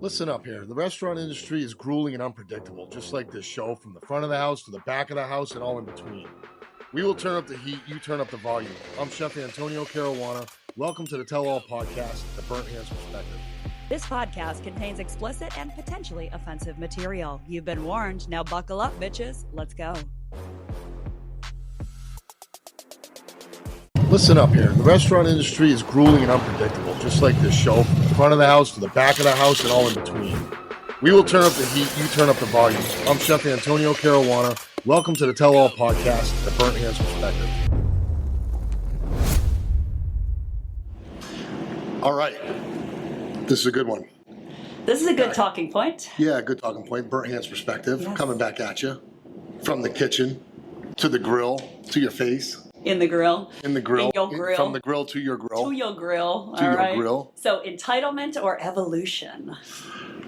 Listen up here. The restaurant industry is grueling and unpredictable, just like this show, from the front of the house to the back of the house and all in between. We will turn up the heat, you turn up the volume. I'm Chef Antonio Caruana. Welcome to the Tell All Podcast, The Burnt Hands Perspective. This podcast contains explicit and potentially offensive material. You've been warned. Now buckle up, bitches. Let's go. Listen up here. The restaurant industry is grueling and unpredictable, just like this show, from the front of the house to the back of the house and all in between. We will turn up the heat, you turn up the volume. I'm Chef Antonio Caruana. Welcome to the Tell All Podcast, The Burnt Hands Perspective. All right. This is a good one. This is a good talking point. Yeah, good talking point. Burnt Hands Perspective. Yes. Coming back at you. From the kitchen to the grill to your face. In the grill. In the grill. In your grill. From the grill to your grill. To your grill. To all your right. grill. So, entitlement or evolution?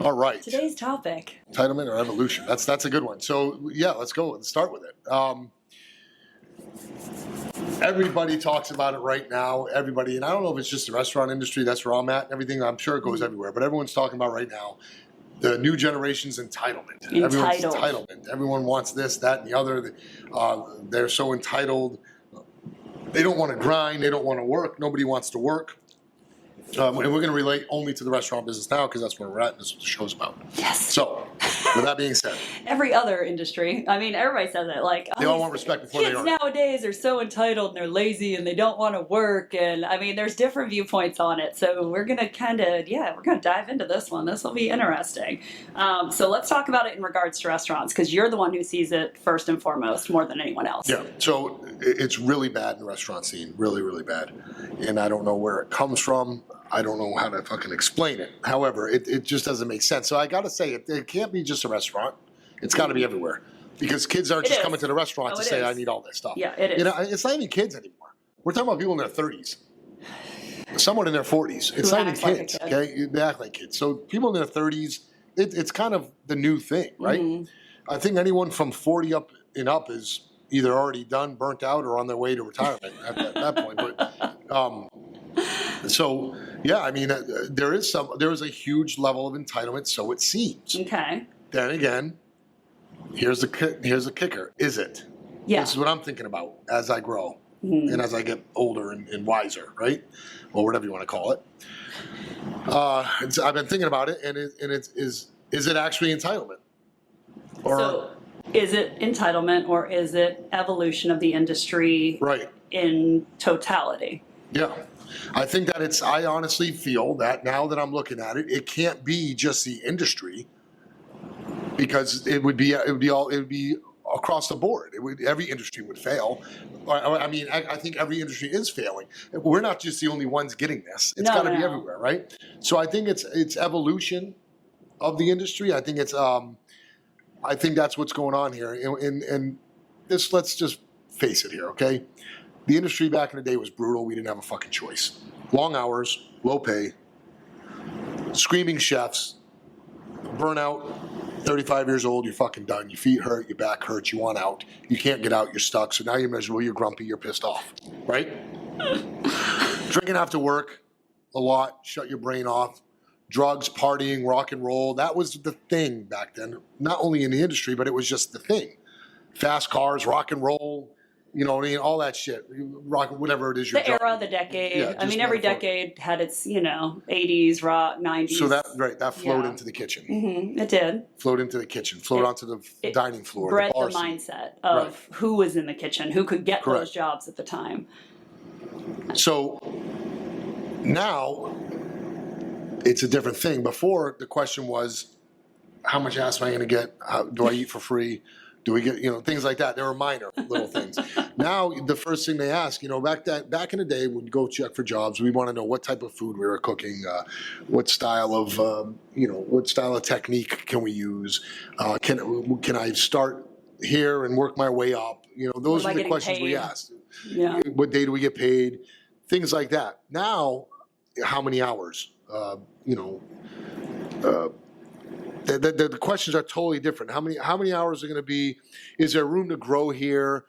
All right. Today's topic. Entitlement or evolution. That's a good one. So, yeah, let's go. Let's start with it. Everybody talks about it right now. Everybody, and I don't know if it's just the restaurant industry, that's where I'm at and everything. I'm sure it goes everywhere, but everyone's talking about right now the new generation's entitlement. Everyone's entitlement. Everyone wants this, that, and the other. They're so entitled. They don't want to grind. They don't want to work. Nobody wants to work. And we're going to relate only to the restaurant business now because that's where we're at and that's what the show's about. Yes. So, with that being said. Every other industry. I mean, everybody says it. Like, they all want respect before they earn. Kids nowadays are so entitled and they're lazy and they don't want to work. And I mean, there's different viewpoints on it. So we're going to we're going to dive into this one. This will be interesting. So let's talk about it in regards to restaurants because you're the one who sees it first and foremost more than anyone else. Yeah. So it's really bad in the restaurant scene. Really, really bad. And I don't know where it comes from. I don't know how to fucking explain it. However, it just doesn't make sense. So I got to say, it can't be just a restaurant. It's got to be everywhere. Because kids aren't just coming to the restaurant to say, I need all this stuff. Yeah, it is. You know, it's not even kids anymore. We're talking about people in their 30s. Someone in their 40s. It's not even kids. Okay? They act like kids. So people in their 30s, it's kind of the new thing, right? Mm-hmm. I think anyone from 40 up and up is either already done, burnt out, or on their way to retirement at that point. But so, yeah, I mean, there is a huge level of entitlement, so it seems. Okay. Then again, here's the kicker. Is it? Yeah. This is what I'm thinking about as I grow and as I get older and wiser, right? Or whatever you want to call it. I've been thinking about it, and is it actually entitlement? So, is it entitlement or is it evolution of the industry in totality? Yeah. I think that I honestly feel that now that I'm looking at it, it can't be just the industry because it would be across the board. Every industry would fail. I mean, I think every industry is failing. We're not just the only ones getting this. It's got to be everywhere, right? So I think it's evolution of the industry. I think I think that's what's going on here. And this, let's just face it here, okay? The industry back in the day was brutal. We didn't have a fucking choice. Long hours, low pay, screaming chefs, burnout, 35 years old, you're fucking done. Your feet hurt, your back hurts, you want out. You can't get out, you're stuck. So now you're miserable, you're grumpy, you're pissed off, right? Drinking after work a lot, shut your brain off. Drugs, partying, rock and roll, that was the thing back then. Not only in the industry, but it was just the thing. Fast cars, rock and roll. You know what I mean? All that shit. Rock, whatever it is you're The era, the decade. Yeah, I mean, every decade had its, 80s, rock, 90s. So that flowed into the kitchen. Mm-hmm. It did. Flowed into the kitchen. Flowed onto the dining floor. Bred the mindset of who was in the kitchen, who could get those jobs at the time. So now it's a different thing. Before, the question was, how much ass am I going to get? Do I eat for free? Do we get, things like that? They were minor little things. Now, the first thing they ask, back in the day, when we go check for jobs, we want to know what type of food we were cooking, what style of technique can we use? Can I start here and work my way up? Those are the questions we asked. Yeah. What day do we get paid? Things like that. Now, how many hours? The questions are totally different. How many hours are going to be? Is there room to grow here?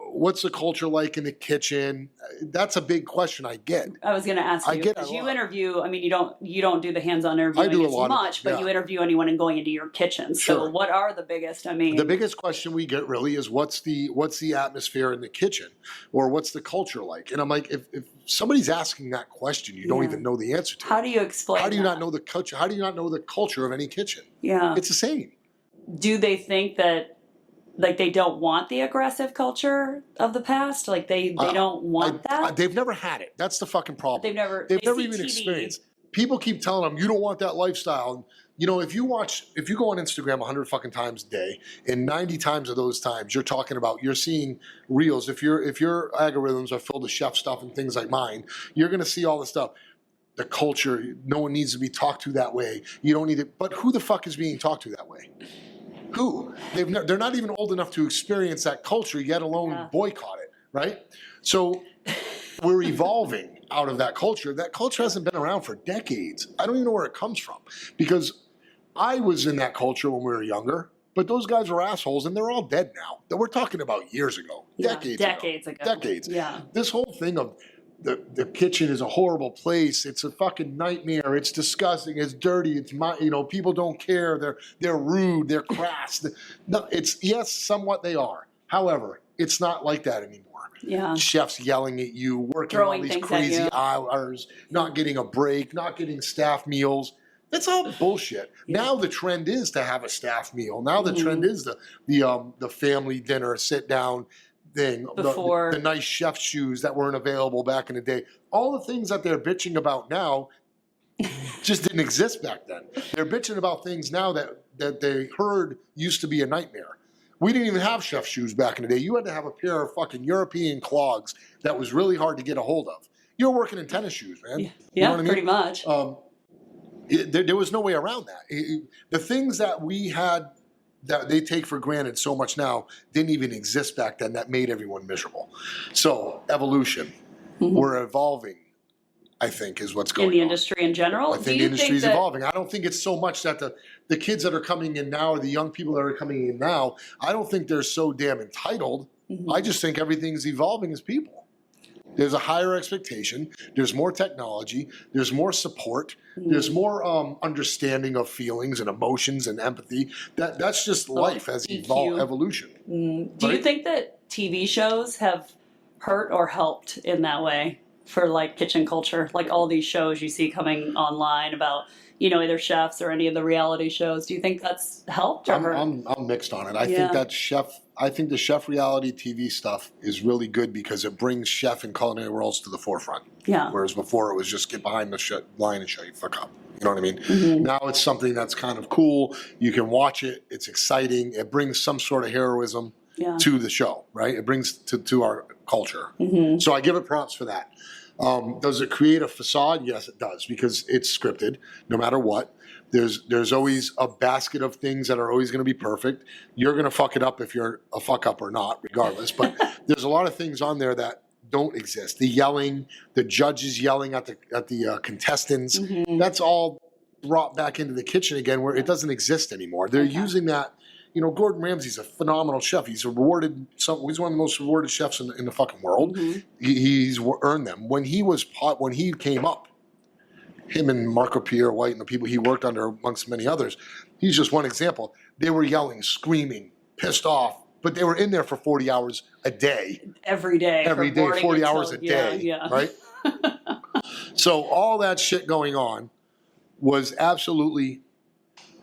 what's the culture like in the kitchen? That's a big question I get. I was going to ask I you, get because a you lot. interview, I mean, you don't do the hands-on interviewing do a as lot of much, it, but yeah. you interview anyone and going into your kitchen. So Sure. what are the biggest, I mean, The biggest question we get really is what's the atmosphere in the kitchen, or what's the culture like? And I'm like, if somebody's asking that question, you don't Yeah. even know the answer to how it. do you explain How do you that? not know the culture? How do you not know the culture of any kitchen? Yeah. It's the same. Do they think that, like, they don't want the aggressive culture of the past? Like, they don't want that? They've never had it. That's the fucking problem. They've never They've they never see even TV. experienced. People keep telling them you don't want that lifestyle. And, you know, if you go on Instagram 100 fucking times a day, and 90 times of those times you're seeing reels. If your algorithms are filled with chef stuff and things like mine, you're going to see all the stuff. The culture, no one needs to be talked to that way. You don't need it. But who the fuck is being talked to that way? Who? They're not even old enough to experience that culture, yet alone boycott it, right? So we're evolving out of that culture. That culture hasn't been around for decades. I don't even know where it comes from, because I was in that culture when we were younger, but those guys were assholes, and they're all dead now. That we're talking about years ago, decades ago. Decades. Yeah. This whole thing of the kitchen is a horrible place. It's a fucking nightmare. It's disgusting. It's dirty. People don't care. They're rude. They're crass. No, yes, somewhat they are. However, it's not like that anymore. Yeah. Chefs yelling at you, working Throwing all these things at crazy you. hours, not getting a break, not getting staff meals. That's all bullshit. Yeah. Now the trend is to have a staff meal. Now the trend is the family dinner, sit down thing, Before. the nice chef shoes that weren't available back in the day. All the things that they're bitching about now just didn't exist back then. They're bitching about things now that they heard used to be a nightmare. We didn't even have chef shoes back in the day. You had to have a pair of fucking European clogs that was really hard to get a hold of. You were working in tennis shoes, man. Yeah, You know what I mean? pretty much. There was no way around that. The things that we had that they take for granted so much now didn't even exist back then. That made everyone miserable. So evolution, we're evolving, I think, is what's going on. In the industry in general? I think the industry is evolving. I don't think it's so much that the kids that are coming in now, or the young people that are coming in now, I don't think they're so damn entitled. I just think everything's evolving as people. There's a higher expectation. There's more technology. There's more support. There's more understanding of feelings and emotions and empathy. That's just life as evolution. Do you think that TV shows have hurt or helped in that way for, like, kitchen culture? Like all these shows you see coming online about, either chefs or any of the reality shows. Do you think that's helped or hurt? I'm mixed on it. I think the chef reality TV stuff is really good because it brings chef and culinary worlds to the forefront. Yeah. Whereas before it was just get behind the line and shut your fuck up. You know what I mean? Now it's something that's kind of cool. You can watch it. It's exciting. It brings some sort of heroism to the show, right? It brings to our culture. So I give it props for that. Does it create a facade? Yes, it does, because it's scripted no matter what. There's always a basket of things that are always going to be perfect. You're going to fuck it up if you're a fuck up or not, regardless. But there's a lot of things on there that don't exist. The yelling, the judges yelling at the contestants, that's all brought back into the kitchen again, where it doesn't exist anymore. They're using that. Gordon Ramsay's a phenomenal chef. He's he's one of the most rewarded chefs in the fucking world. He's earned them. When he came up, him and Marco Pierre White and the people he worked under, amongst many others, he's just one example. They were yelling, screaming, pissed off, but they were in there for 40 hours a day. Every day, 40 hours a day, right? So all that shit going on was absolutely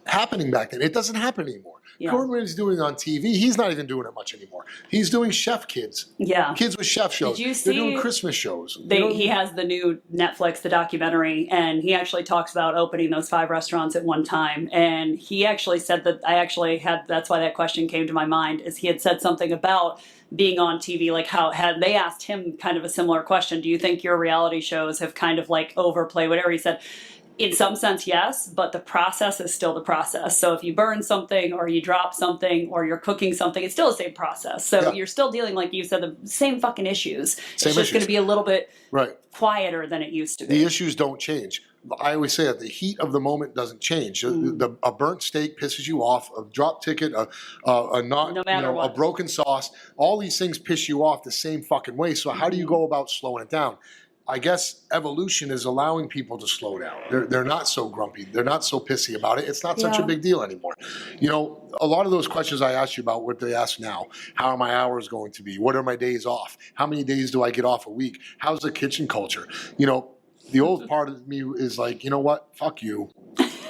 happening back then. It doesn't happen anymore. Gordon Ramsay's doing it on TV. He's not even doing it much anymore. He's doing chef kids. Yeah. Kids with chef shows. Did you see, they're doing Christmas shows. He has the new Netflix, the documentary, and he actually talks about opening those 5 restaurants at one time. And he actually said that that's why that question came to my mind, is he had said something about being on TV, like how had they asked him kind of a similar question. Do you think your reality shows have kind of like overplayed whatever he said? In some sense, yes, but the process is still the process. So if you burn something or you drop something or you're cooking something, it's still the same process. So you're still dealing, like you said, the same fucking issues. It's just going to be a little bit quieter than it used to be. The issues don't change. I always say that the heat of the moment doesn't change. A burnt steak pisses you off. A drop ticket, a not, No matter a what. broken sauce. All these things piss you off the same fucking way. So how do you go about slowing it down? I guess evolution is allowing people to slow down. They're not so grumpy. They're not so pissy about it. It's not such a Yeah. big deal anymore. You know, a lot of those questions I asked you about, what they ask now. How are my hours going to be? What are my days off? How many days do I get off a week? How's the kitchen culture? You know, the old part of me is like, you know what? Fuck you.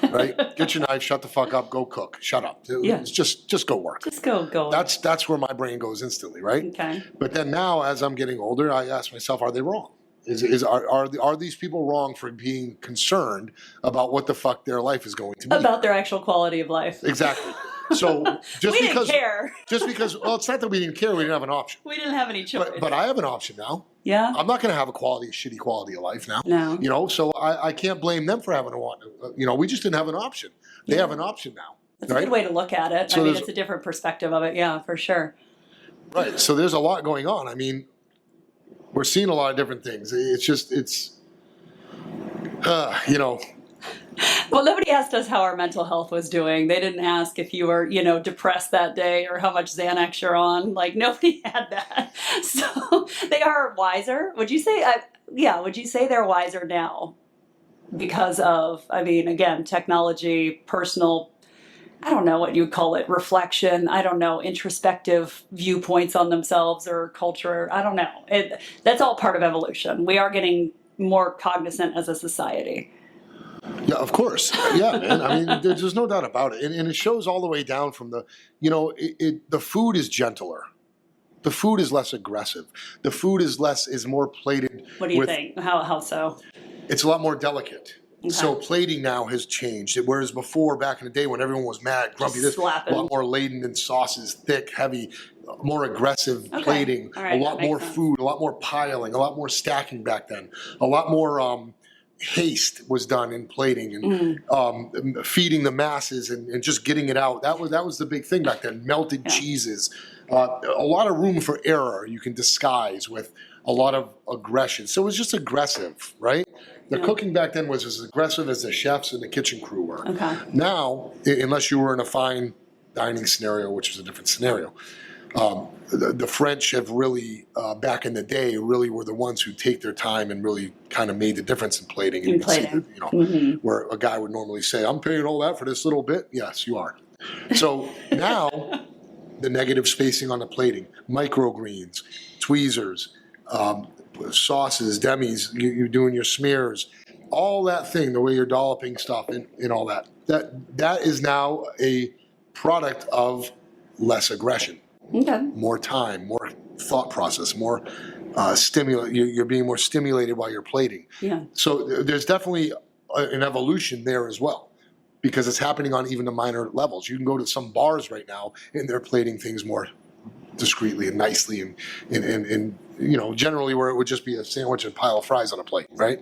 Right? Get your knife, shut the fuck up, go cook. Shut up. Yeah. It's just go work. Just go. That's where my brain goes instantly, right? Okay. But then now, as I'm getting older, I ask myself, are they wrong? Are these people wrong for being concerned about what the fuck their life is going to be? About their actual quality of life. Exactly. So just We because didn't care. just because well, it's not that we didn't care, we didn't have an option. We didn't have any choice. But I have an option now. Yeah. I'm not going to have a shitty quality of life now. No. You know, so I can't blame them for having a want. You know, we just didn't have an option. They have an option now. That's a right? good way to look at it. So I mean, there's- it's a different perspective of it. Yeah, for sure. Right. So there's a lot going on. I mean, we're seeing a lot of different things. You know, Well, nobody asked us how our mental health was doing. They didn't ask if you were, depressed that day or how much Xanax you're on. Like, nobody had that. So they are wiser. Would you say, would you say they're wiser now? Because of, I mean, again, technology, personal, I don't know what you would call it, reflection, I don't know, introspective viewpoints on themselves or culture. I don't know. That's all part of evolution. We are getting more cognizant as a society. yeah, of course. Yeah, man. I mean, there's no doubt about it. And it shows all the way down from the, the food is gentler. The food is less aggressive. The food is more plated. What do you think? How so? It's a lot more delicate. Okay. So plating now has changed. Whereas before, back in the day when everyone was mad, grumpy, Just a slapping. lot more laden in sauces, thick, heavy, more aggressive Okay. plating, All right, a lot that makes more sense. food, a lot more piling, a lot more stacking back then, a lot more haste was done in plating and feeding the masses and just getting it out. That was the big thing back then. Melted cheeses, a lot of room for error you can disguise with a lot of aggression. So it was just aggressive, right? The cooking back then was as aggressive as the chefs and the kitchen crew were. Okay. Now, unless you were in a fine dining scenario, which is a different scenario, the French have really, back in the day, really were the ones who take their time and really kind of made the difference in plating. And In you can see plating. that, where a guy would normally say, I'm paying all that for this little bit. Yes, you are. So now, the negative spacing on the plating, microgreens, tweezers, sauces, demis, you're doing your smears, all that thing, the way you're dolloping stuff and all that. That is now a product of less aggression, Okay. more time, more thought process, more you're being more stimulated while you're plating. Yeah. So there's definitely an evolution there as well, because it's happening on even the minor levels. You can go to some bars right now and they're plating things more discreetly and nicely and generally where it would just be a sandwich and a pile of fries on a plate, right?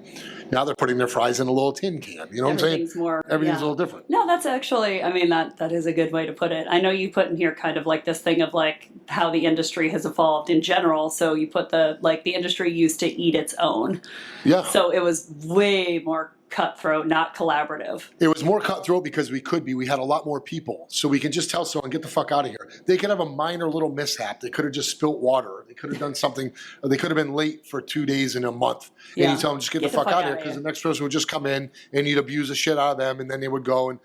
Now they're putting their fries in a little tin can. You know what I'm saying? Everything's a little different. No, that's actually, I mean, that is a good way to put it. I know you put in here kind of like this thing of like how the industry has evolved in general. So you put the industry used to eat its own. Yeah. So it was way more cutthroat, not collaborative. It was more cutthroat because we had a lot more people. So we can just tell someone, get the fuck out of here. They could have a minor little mishap. They could have just spilt water. They could have done something. Or they could have been late for 2 days in a month. And you tell them, just get the fuck out of here, because the next person would just come in and you'd abuse the shit out of them, and then they would go, and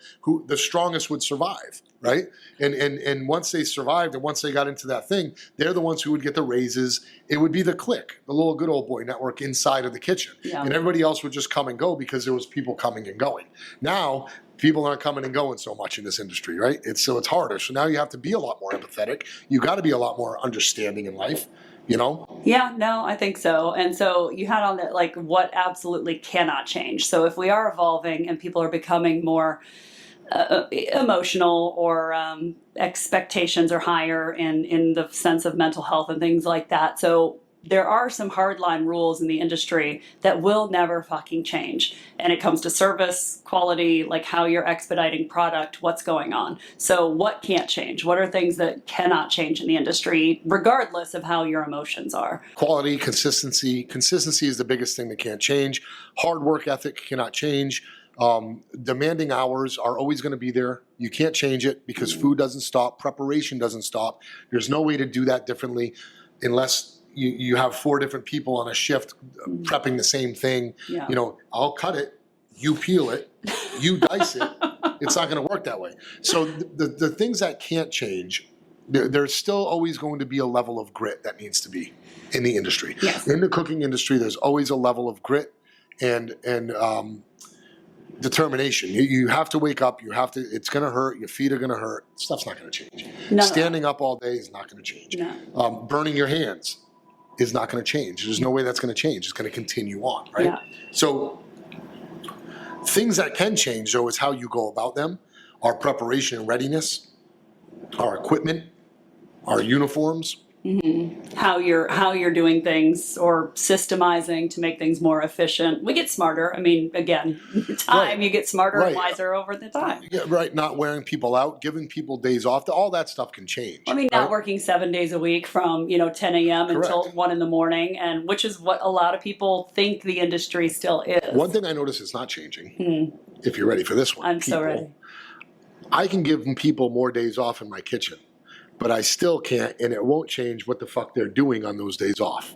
the strongest would survive, right? And once they survived and once they got into that thing, they're the ones who would get the raises. It would be the clique, the little good old boy network inside of the kitchen. Yeah. And everybody else would just come and go because there was people coming and going. Now, people aren't coming and going so much in this industry, right? It's harder. So now you have to be a lot more empathetic. You got to be a lot more understanding in life, Yeah, no, I think so. And so you had on that, like, what absolutely cannot change. So if we are evolving and people are becoming more emotional, or expectations are higher in the sense of mental health and things like that. So there are some hardline rules in the industry that will never fucking change. And it comes to service, quality, like how you're expediting product, what's going on. So what can't change? What are things that cannot change in the industry, regardless of how your emotions are? Quality, consistency. Consistency is the biggest thing that can't change. Hard work ethic cannot change. Demanding hours are always going to be there. You can't change it because food doesn't stop, preparation doesn't stop. There's no way to do that differently unless you have 4 different people on a shift prepping the same thing. Yeah. You know, I'll cut it, you peel it, you dice it. It's not going to work that way. So the things that can't change, there's still always going to be a level of grit that needs to be in the industry. Yes. In the cooking industry, there's always a level of grit and determination. You have to wake up. You have to. It's going to hurt. Your feet are going to hurt. Stuff's not going to change. No. Standing up all day is not going to change. No. Burning your hands is not going to change. There's no way that's going to change. It's going to continue on, right? Yeah. So things that can change, though, is how you go about them, our preparation and readiness, our equipment, our uniforms. How you're doing things or systemizing to make things more efficient. We get smarter. I mean, again, time, Right. you get smarter and Right. wiser over the time. Yeah, right. Not wearing people out, giving people days off. All that stuff can change. I mean, right? not working 7 days a week from 10 a.m. until Correct. 1 in the morning, and which is what a lot of people think the industry still is. One thing I notice is not changing. If you're ready for this one, I'm so ready. I can give people more days off in my kitchen, but I still can't, and it won't change what the fuck they're doing on those days off.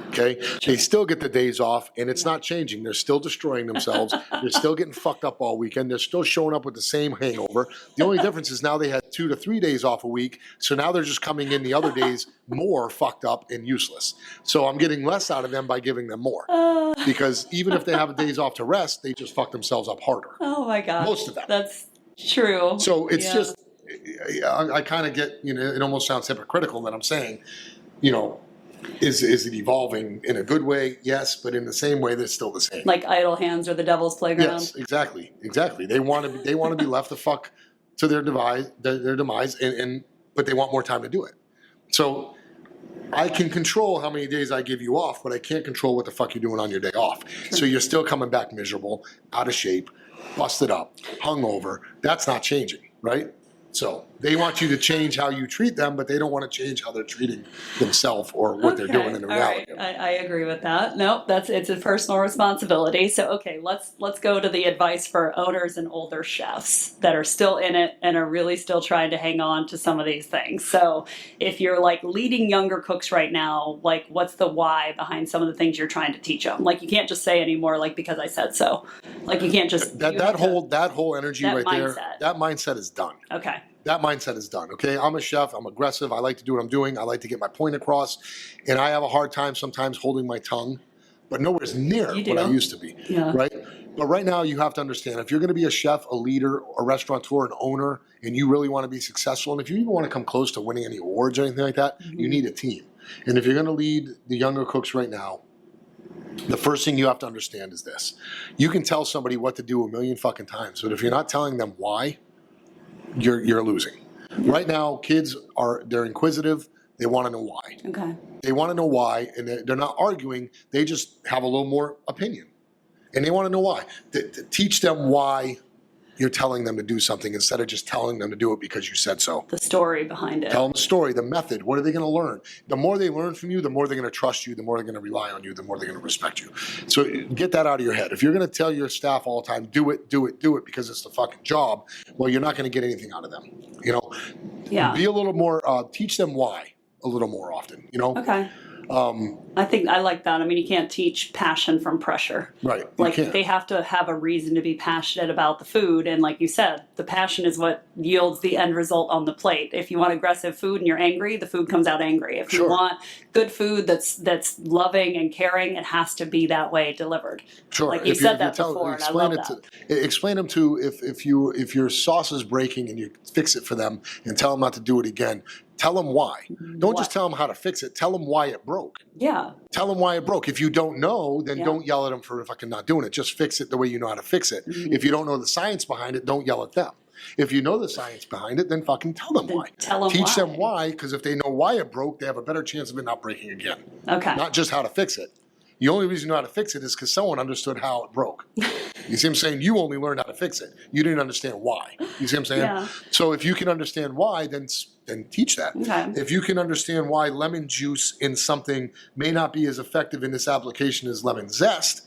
Okay? They still get the days off, and it's not changing. They're still destroying themselves. They're still getting fucked up all weekend. They're still showing up with the same hangover. The only difference is now they had 2 to 3 days off a week, so now they're just coming in the other days more fucked up and useless. So I'm getting less out of them by giving them more. Because even if they have days off to rest, they just fuck themselves up harder. Oh my God. Most of them. That's true. So it's Yeah. just, I kind of get, it almost sounds hypocritical that I'm saying, is it evolving in a good way? Yes, but in the same way, they're still the same. Like idle hands are the devil's playground. Yes, exactly. They want to be left the fuck to their demise, but they want more time to do it. So I can control how many days I give you off, but I can't control what the fuck you're doing on your day off. So you're still coming back miserable, out of shape, busted up, hungover. That's not changing, right? So they want you to change how you treat them, but they don't want to change how they're treating themselves or what they're doing in the all reality. right. I agree with that. Nope, it's a personal responsibility. So okay, let's go to the advice for owners and older chefs that are still in it and are really still trying to hang on to some of these things. So if you're like leading younger cooks right now, like what's the why behind some of the things you're trying to teach them? Like you can't just say anymore, like because I said so. Like you can't just That whole energy that right there, mindset. that mindset is done. Okay. That mindset is done, okay? I'm a chef. I'm aggressive. I like to do what I'm doing. I like to get my point across. And I have a hard time sometimes holding my tongue, but nowhere near You what I do. used to be, Yeah. right? But right now, you have to understand, if you're going to be a chef, a leader, a restaurateur, an owner, and you really want to be successful, and if you even want to come close to winning any awards or anything like that, you need a team. And if you're going to lead the younger cooks right now, the first thing you have to understand is this. You can tell somebody what to do a million fucking times, but if you're not telling them why, you're losing. Right now, kids they're inquisitive. They want to know why. Okay. They want to know why, and they're not arguing. They just have a little more opinion, and they want to know why. Teach them why you're telling them to do something instead of just telling them to do it because you said so. The story behind it. Tell them the story, the method. What are they going to learn? The more they learn from you, the more they're going to trust you, the more they're going to rely on you, the more they're going to respect you. So get that out of your head. If you're going to tell your staff all the time, do it because it's the fucking job, well, you're not going to get anything out of them. Yeah. Be a little more, teach them why a little more often, Okay. I think I like that. I mean, you can't teach passion from pressure. Right. Like You can't. they have to have a reason to be passionate about the food. And like you said, the passion is what yields the end result on the plate. If you want aggressive food and you're angry, the food comes out angry. If Sure. you want good food that's loving and caring, it has to be that way delivered. Sure. Like you said that before, and I love that. Explain them to if your sauce is breaking and you fix it for them and tell them not to do it again. Tell them why. Don't just tell them how to fix it. Tell them why it broke. Yeah. Tell them why it broke. If you don't know, then Yeah. don't yell at them for fucking not doing it. Just fix it the way you know how to fix it. If you don't know the science behind it, don't yell at them. If you know the science behind it, then fucking tell them Then why. tell them Teach why. them why, because if they know why it broke, they have a better chance of it not breaking again. Okay. Not just how to fix it. The only reason you know how to fix it is because someone understood how it broke. You see what I'm saying? You only learned how to fix it. You didn't understand why. You see what I'm saying? Yeah. So if you can understand why, then teach that. Okay. If you can understand why lemon juice in something may not be as effective in this application as lemon zest,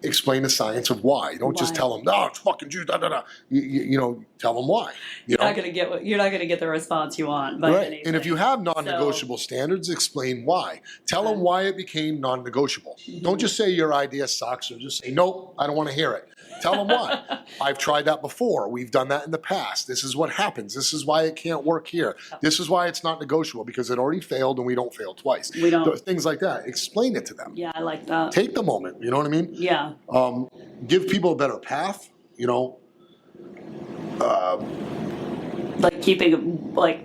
explain the science of why. Don't just Why? tell them, no, it's fucking juice, da da da. You know, tell them why. You're not gonna get the response you want by Right. anything. And if you have non-negotiable standards, explain why. Tell them why it became non-negotiable. Don't just say your idea sucks or just say, nope, I don't want to hear it. Tell them why. I've tried that before. We've done that in the past. This is what happens. This is why it can't work here. This is why it's not negotiable, because it already failed and we don't fail twice. We don't. Things like that. Explain it to them. Yeah, I like that. Take the moment. You know what I mean? Yeah. Give people a better path. You know, Like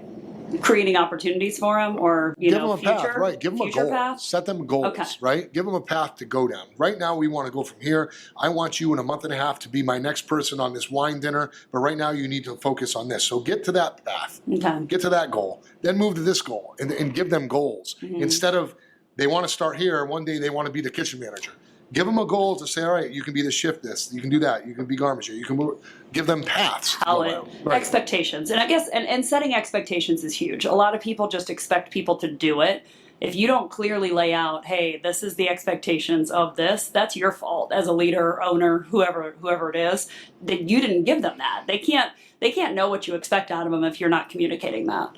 creating opportunities for them, or give them a future, path, right? Give them a future goal. path? Set them goals, Okay. right? Give them a path to go down. Right now, we want to go from here. I want you in a month and a half to be my next person on this wine dinner, but right now you need to focus on this. So get to that path, Okay. get to that goal, then move to this goal, and give them goals instead of they want to start here and one day they want to be the kitchen manager. Give them a goal to say, all right, you can be the shift this, you can do that, you can be garmager, you can move. Give them paths. to go down. Right. Expectations. And I guess, and setting expectations is huge. A lot of people just expect people to do it. If you don't clearly lay out, hey, this is the expectations of this, that's your fault as a leader, owner, whoever it is, that you didn't give them that. They can't know what you expect out of them if you're not communicating that.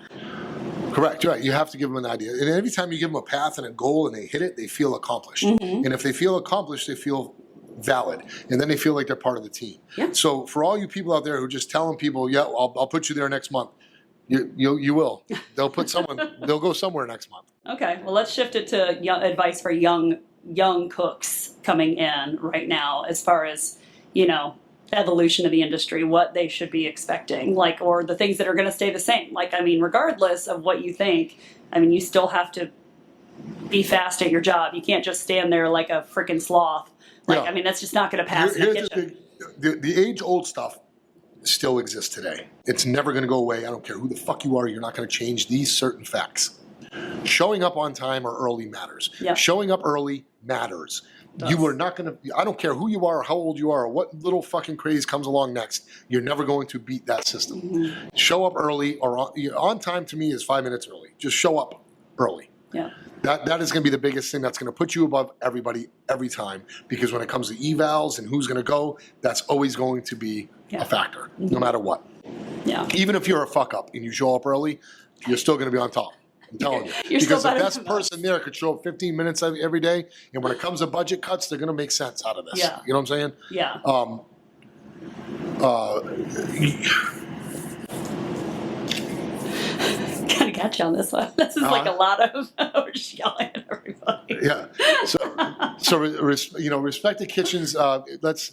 Correct, right. You have to give them an idea. And every time you give them a path and a goal and they hit it, they feel accomplished. And if they feel accomplished, they feel valid. And then they feel like they're part of the team. Yeah. So for all you people out there who are just telling people, yeah, I'll put you there next month, you will. They'll go somewhere next month. Okay, well, let's shift it to advice for young cooks coming in right now, as far as, evolution of the industry, what they should be expecting, or the things that are going to stay the same. Regardless of what you think, you still have to be fast at your job. You can't just stand there like a freaking sloth. That's just not going to pass in the kitchen. The age-old stuff still exists today. It's never going to go away. I don't care who the fuck you are. You're not going to change these certain facts. Showing up on time or early matters. Yep. Showing up early matters. You are not going to, I don't care who you are, or how old you are, or what little fucking craze comes along next. You're never going to beat that system. Show up early, or on time to me is 5 minutes early. Just show up early. Yeah. That is going to be the biggest thing that's going to put you above everybody every time, because when it comes to evals and who's going to go, that's always going to be a factor, no matter what. Yeah. Even if you're a fuck up and you show up early, you're still going to be on top. I'm telling you. You're still because the better best than person there could show up 15 minutes every day, and when it comes to budget cuts, they're going to make sense out of this. Yeah. You know what I'm saying? Yeah. Gotta catch you on this one. This is like a lot of we're just yelling at everybody. Yeah. So respect the kitchens. Let's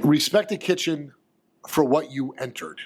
respect the kitchen for what you entered.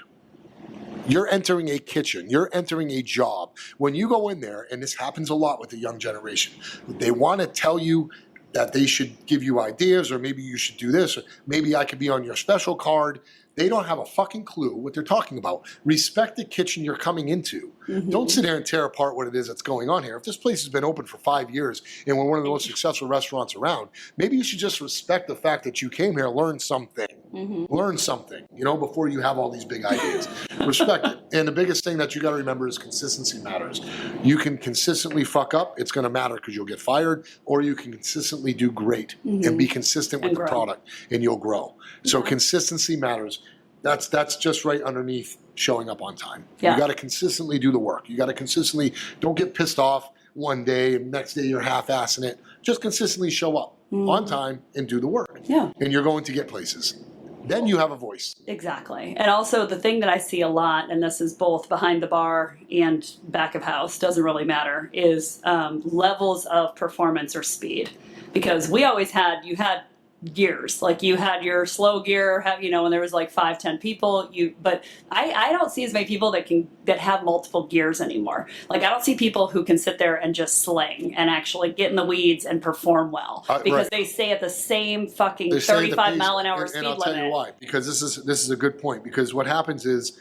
You're entering a kitchen. You're entering a job. When you go in there, and this happens a lot with the young generation, they want to tell you that they should give you ideas, or maybe you should do this, or maybe I could be on your special card. They don't have a fucking clue what they're talking about. Respect the kitchen you're coming into. Don't sit there and tear apart what it is that's going on here. If this place has been open for 5 years and we're one of the most successful restaurants around, maybe you should just respect the fact that you came here, learn something. Learn something, before you have all these big ideas. Respect it. And the biggest thing that you got to remember is consistency matters. You can consistently fuck up. It's going to matter because you'll get fired, or you can consistently do great and be consistent with the product, and you'll grow. So consistency matters. That's just right underneath showing up on time. Yeah. You got to consistently do the work. You got to consistently, don't get pissed off one day and next day you're half-assing it. Just consistently show up on time and do the work. Yeah. And you're going to get places. Then you have a voice. Exactly. And also the thing that I see a lot, and this is both behind the bar and back of house, doesn't really matter, is levels of performance or speed. Because you had gears. Like you had your slow gear, when there was like 5-10 people. But I don't see as many people that have multiple gears anymore. Like I don't see people who can sit there and just sling and actually get in the weeds and perform well because they stay at the same fucking 35-mile-an-hour speed limit. And I'll tell you why. Because this is a good point. Because what happens is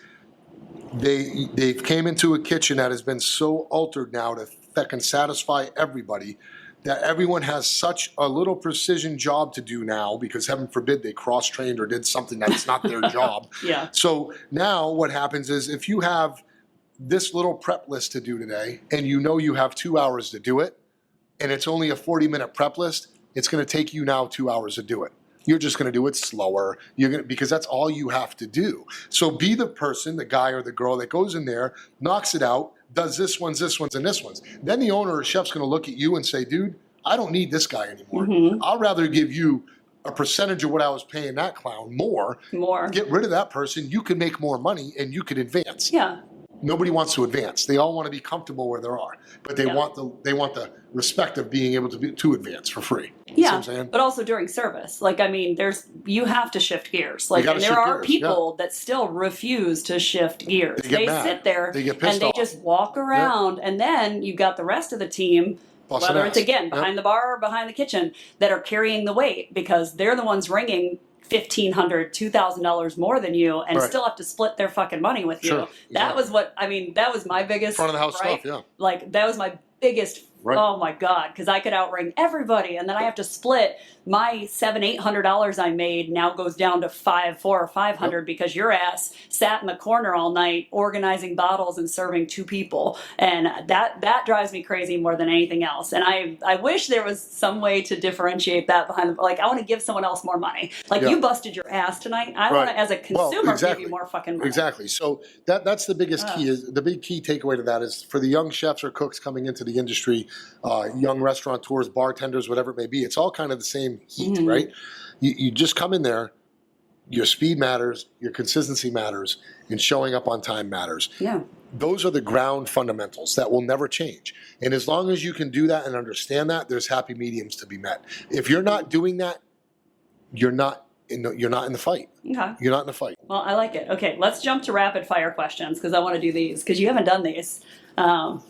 they've came into a kitchen that has been so altered now that can satisfy everybody, that everyone has such a little precision job to do now, because heaven forbid they cross-trained or did something that's not their job. Yeah. So now what happens is if you have this little prep list to do today and you have 2 hours to do it and it's only a 40-minute prep list, it's going to take you now 2 hours to do it. You're just going to do it slower. Because that's all you have to do. So be the person, the guy or the girl that goes in there, knocks it out, does this one's, and this one's. Then the owner or chef's going to look at you and say, dude, I don't need this guy anymore. Mm-hmm. I'll rather give you a percentage of what I was paying that clown more. Get rid of that person. You can make more money and you can advance. Yeah. Nobody wants to advance. They all want to be comfortable where they are, but they want the respect of being able to advance for free. Yeah, what I'm saying? But also during service. Like, I mean, you have to shift gears. Like, and there are people that still refuse to shift gears. They sit there and they just walk around, and then you got the rest of the team. Whether it's again behind the bar or behind the kitchen, that are carrying the weight because they're the ones ringing $1,500, $2,000 more than you, and still have to split their fucking money with you. Sure, that was that was my biggest front of the house stuff. Yeah, like that was my biggest. Right. Oh my God, because I could outring everybody, and then I have to split my $700-800 I made now goes down to $400 or $500 because your ass sat in the corner all night organizing bottles and serving 2 people, and that drives me crazy more than anything else. And I wish there was some way to differentiate that behind like I want to give someone else more money. Like you busted your ass tonight, I want to as a consumer give you more fucking money. Exactly. So that's the biggest key. Is the big key takeaway to that is for the young chefs or cooks coming into the industry. Young restaurateurs, bartenders, whatever it may be, it's all kind of the same heat, right? You just come in there, your speed matters, your consistency matters, and showing up on time matters. Yeah. Those are the ground fundamentals that will never change. And as long as you can do that and understand that, there's happy mediums to be met. If you're not doing that, you're not in the fight. Okay. You're not in the fight. Well, I like it. Okay, let's jump to rapid fire questions because I want to do these because you haven't done these.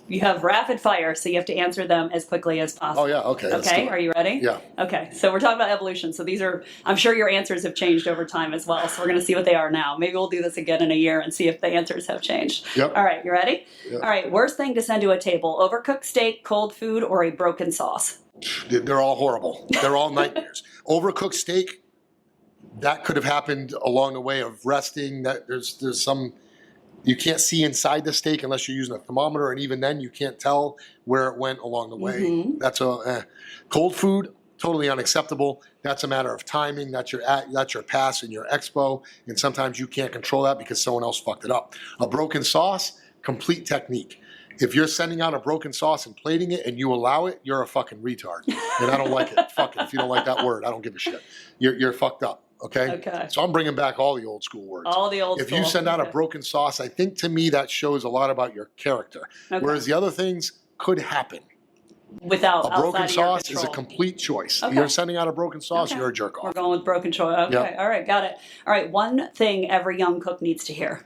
You have rapid fire, so you have to answer them as quickly as possible. Oh, yeah. Okay. Okay. Are you ready? Yeah. Okay. So we're talking about evolution. So these are, I'm sure your answers have changed over time as well. So we're going to see what they are now. Maybe we'll do this again in a year and see if the answers have changed. Yep. All right. You ready? Yep. All right. Worst thing to send to a table, overcooked steak, cold food, or a broken sauce? They're all horrible. They're all nightmares. Overcooked steak, that could have happened along the way of resting. That there's some, you can't see inside the steak unless you're using a thermometer, and even then you can't tell where it went along the way. Mm-hmm. That's cold food, totally unacceptable. That's a matter of timing. That's your pass and your expo, and sometimes you can't control that because someone else fucked it up. A broken sauce, complete technique. If you're sending out a broken sauce and plating it and you allow it, you're a fucking retard. And I don't like it. Fuck it. If you don't like that word, I don't give a shit. You're fucked up. Okay. So I'm bringing back all the old school words. All the old If school. you send out a broken sauce, I think to me that shows a lot about your character. Okay. Whereas the other things could happen. Without a broken sauce is a complete choice. Okay. You're sending out a broken sauce, you're a jerk off. We're going with broken choice. Okay. Yep. All right. Got it. All right. One thing every young cook needs to hear.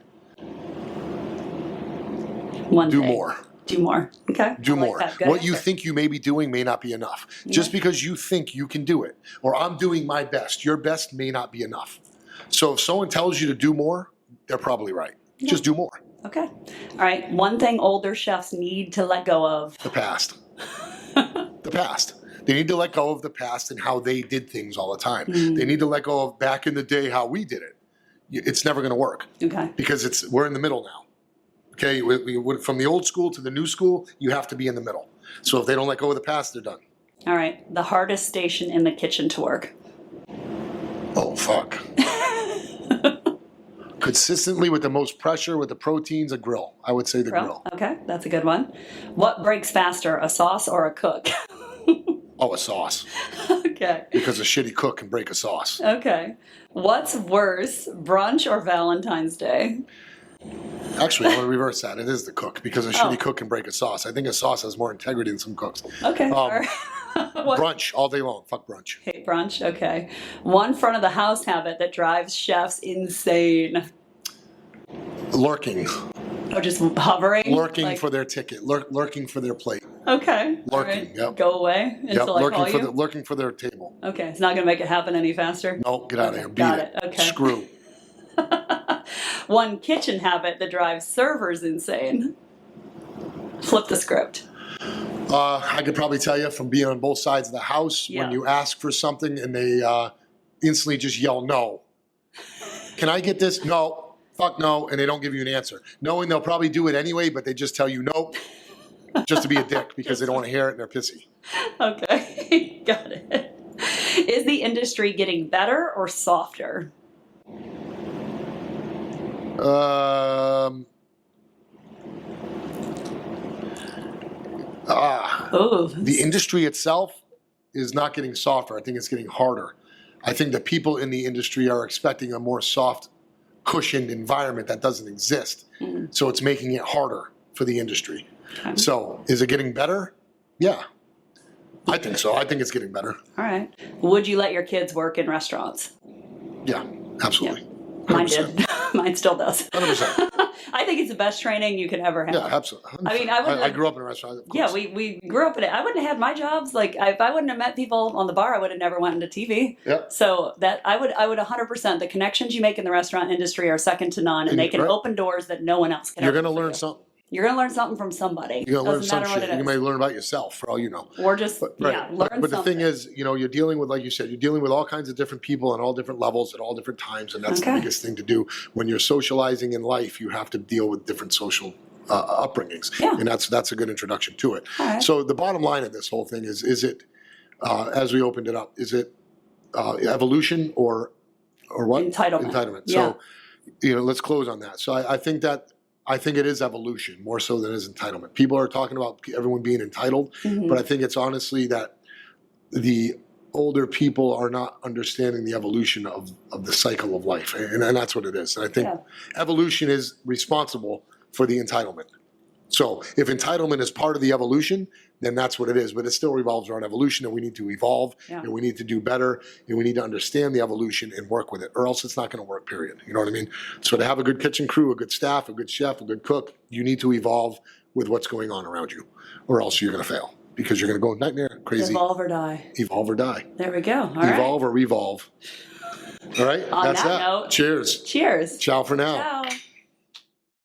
Do more. Do more. Okay. Do more. What you think you may be doing may not be enough. Yeah. Just because you think you can do it, or I'm doing my best, your best may not be enough. So if someone tells you to do more, they're probably right. Yeah. Just do more. Okay. All right. One thing older chefs need to let go of. The past. The past. They need to let go of the past and how they did things all the time. Mm. They need to let go of back in the day how we did it. It's never going to work. Okay. Because we're in the middle now. Okay, from the old school to the new school, you have to be in the middle. So if they don't let go of the past, they're done. All right. The hardest station in the kitchen to work. Oh, fuck. Consistently with the most pressure, with the proteins, a grill. I would say the grill. Okay, that's a good one. What breaks faster, a sauce or a cook? Oh, a sauce. Okay. Because a shitty cook can break a sauce. Okay. What's worse, brunch or Valentine's Day? Actually, I want to reverse that. It is the cook, because a shitty cook can break a sauce. I think a sauce has more integrity than some cooks. Okay. What? Brunch all day long. Fuck brunch. Hate brunch. Okay. One front of the house habit that drives chefs insane. Lurking. Or just hovering. Lurking like, for their ticket. Lurking for their plate. Okay. Lurking, All right. yep. Go away until I call you. Lurking for their table. Okay. It's not going to make it happen any faster. No, get out of here. Beat Got it. it. Okay. Screw. One kitchen habit that drives servers insane. Flip the script. I could probably tell you from being on both sides of the house, Yeah. when you ask for something and they instantly just yell no. Can I get this? No. Fuck no. And they don't give you an answer. Knowing they'll probably do it anyway, but they just tell you no just to be a dick because they don't want to hear it and they're pissy. Okay. Got it. Is the industry getting better or softer? The industry itself is not getting softer. I think it's getting harder. I think the people in the industry are expecting a more soft, cushioned environment that doesn't exist. So it's making it harder for the industry. Okay. So is it getting better? Yeah. I think so. I think it's getting better. All right. Would you let your kids work in restaurants? Yeah, absolutely. Mine 100%. did. Mine still does. 100%. I think it's the best training you can ever have. Yeah, absolutely. 100%. I mean, I grew up in a restaurant. Of Yeah, course. we grew up in it. I wouldn't have had my jobs. Like, if I wouldn't have met people on the bar, I would have never went into TV. Yep. So that I would 100%. The connections you make in the restaurant industry are second to none, and they can Right. open doors that no one else can. You're open going to for learn you. something. You're going to learn something from somebody. You're going to learn Doesn't some matter what shit. it You is. may learn about yourself, for all you know. Or just learn But the something. thing is, you're dealing with, like you said, you're dealing with all kinds of different people at all different levels at all different times, and that's Okay. the biggest thing to do. When you're socializing in life, you have to deal with different social upbringings, Yeah. and that's a good introduction to it. All right. So the bottom line of this whole thing is it, as we opened it up, is it evolution or what? Entitlement. So, let's close on that. So I think it is evolution more so than it is entitlement. People are talking about everyone being entitled, Mhm. but I think it's honestly that the older people are not understanding the evolution of the cycle of life, and that's what it is. And I think evolution is responsible for the entitlement. So if entitlement is part of the evolution, then that's what it is. But it still revolves around evolution, and we need to evolve, Yeah. and we need to do better, and we need to understand the evolution and work with it, or else it's not going to work, period. You know what I mean? So to have a good kitchen crew, a good staff, a good chef, a good cook, you need to evolve with what's going on around you, or else you're going to fail because you're going to go nightmare, crazy. Evolve or die. Evolve or die. There we go. All right. Evolve or revolve. All right? On That's that note, Cheers. cheers. Ciao for now. Ciao.